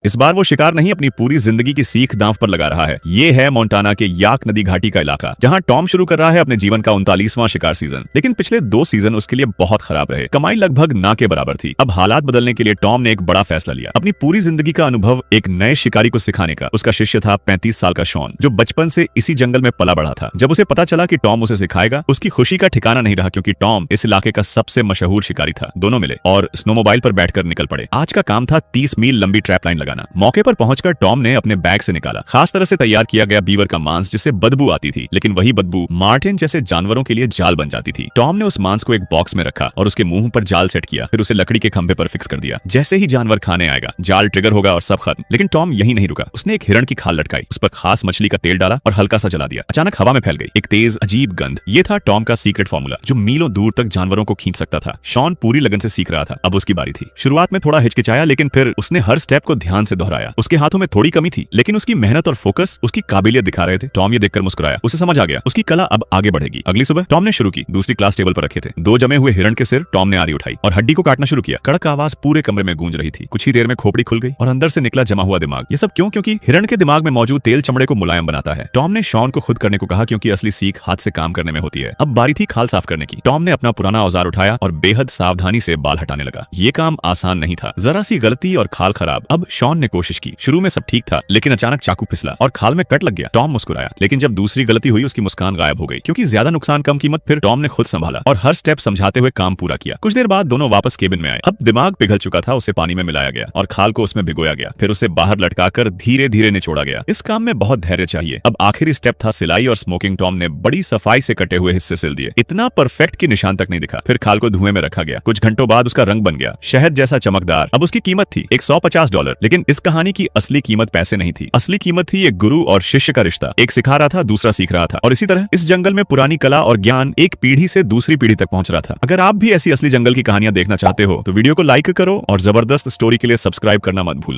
इस बार वो शिकार नहीं, अपनी पूरी जिंदगी की सीख दांव पर लगा रहा है। ये है मोंटाना के याक नदी घाटी का इलाका, जहां टॉम शुरू कर रहा है अपने जीवन का 39वां शिकार सीजन। लेकिन पिछले 2 सीजन उसके लिए बहुत खराब रहे। कमाई लगभग ना के बराबर थी। अब हालात बदलने के लिए टॉम ने एक बड़ा फैसला लिया, अपनी पूरी जिंदगी का अनुभव एक नए शिकारी को सिखाने का। उसका शिष्य था 35 साल का शॉन, जो बचपन से इसी जंगल में पला बढ़ा था। जब उसे पता चला कि टॉम उसे सिखाएगा, उसकी खुशी का ठिकाना नहीं रहा, क्योंकि टॉम इस इलाके का सबसे मशहूर शिकारी था। दोनों मिले और स्नोमोबाइल पर बैठकर निकल पड़े। आज का काम था 30 मील लंबी ट्रैप लाइन लगाना। मौके पर पहुंचकर टॉम ने अपने बैग से निकाला खास तरह से तैयार किया गया बीवर का मांस, जिससे बदबू आती थी, लेकिन वही बदबू मार्टिन जैसे जानवरों के लिए जाल बन जाती थी। टॉम ने उस मांस को एक बॉक्स में रखा और उसके मुंह पर जाल सेट किया, फिर उसे लकड़ी के खंभे पर फिक्स कर दिया। जैसे ही जानवर खाने आएगा, जाल ट्रिगर होगा और सब खत्म। लेकिन टॉम यही नहीं रुका। उसने एक हिरण की खाल लटकाई, उस पर खास मछली का तेल डाला और हल्का सा जला दिया। अचानक हवा में फैल गई एक तेज अजीब गंध। ये था टॉम का सीक्रेट फॉर्मूला, जो मीलों दूर तक जानवरों को खींच सकता था। शॉन पूरी लगन से सीख रहा था। अब उसकी बारी थी। शुरुआत में थोड़ा हिचकिचाया, लेकिन फिर उसने हर स्टेप को ध्यान से दोहराया। उसके हाथों में थोड़ी कमी थी, लेकिन उसकी मेहनत और फोकस उसकी काबिलियत दिखा रहे थे। टॉम ये देखकर मुस्कुराया। उसे समझ आ गया उसकी कला अब आगे बढ़ेगी। अगली सुबह टॉम ने शुरू की। दूसरी क्लास टेबल पर रखे थे 2 जमे हुए हिरण के सिर। टॉम ने आरी उठाई और हड्डी को काटना शुरू किया। कड़क आवाज पूरे कमरे में गूंज रही थी। कुछ ही देर में खोपड़ी खुल गई और अंदर से निकला जमा हुआ दिमाग। ये सब क्यों? क्योंकि हिरण के दिमाग में मौजूद तेल चमड़े को मुलायम बनाता है। टॉम ने शॉन को खुद करने को कहा, क्योंकि असली सीख हाथ से काम करने में होती है। अब बारी थी खाल साफ करने की। टॉम ने अपना पुराना औजार उठाया और बेहद सावधानी से बाल हटाने लगा। ये काम आसान नहीं था। जरा सी गलती और खाल खराब। अब शॉन ने कोशिश की। शुरू में सब ठीक था, लेकिन अचानक चाकू फिसला और खाल में कट लग गया। टॉम मुस्कुराया, लेकिन जब दूसरी गलती हुई, उसकी मुस्कान गायब हो गई। क्योंकि ज्यादा नुकसान कम कीमत। फिर टॉम ने खुद संभाला और हर स्टेप समझाते हुए काम पूरा किया। कुछ देर बाद दोनों वापस केबिन में आए। अब दिमाग पिघल चुका था। उसे पानी में मिलाया गया और खाल को उसमें भिगोया गया। फिर उसे बाहर लटकाकर धीरे धीरे निचोड़ा गया। इस काम में बहुत धैर्य चाहिए। अब आखिरी स्टेप था सिलाई और स्मोकिंग। टॉम ने बड़ी सफाई से कटे हुए हिस्से सिल दिए। इतना परफेक्ट कि निशान तक नहीं दिखा। फिर खाल को धुएं में रखा गया। कुछ घंटों बाद उसका रंग बन गया, शहद जैसा चमकदार। अब उसकी कीमत थी $150। लेकिन इस कहानी की असली कीमत पैसे नहीं थी। असली कीमत थी एक गुरु और शिष्य का रिश्ता। एक सिखा रहा था, दूसरा सीख रहा था। और इसी तरह इस जंगल में पुरानी कला और ज्ञान एक पीढ़ी से दूसरी पीढ़ी तक पहुंच रहा था। अगर आप भी ऐसी असली जंगल की कहानियां देखना चाहते हो, तो वीडियो को लाइक करो और जबरदस्त स्टोरी के लिए सब्सक्राइब करना मत भूलना।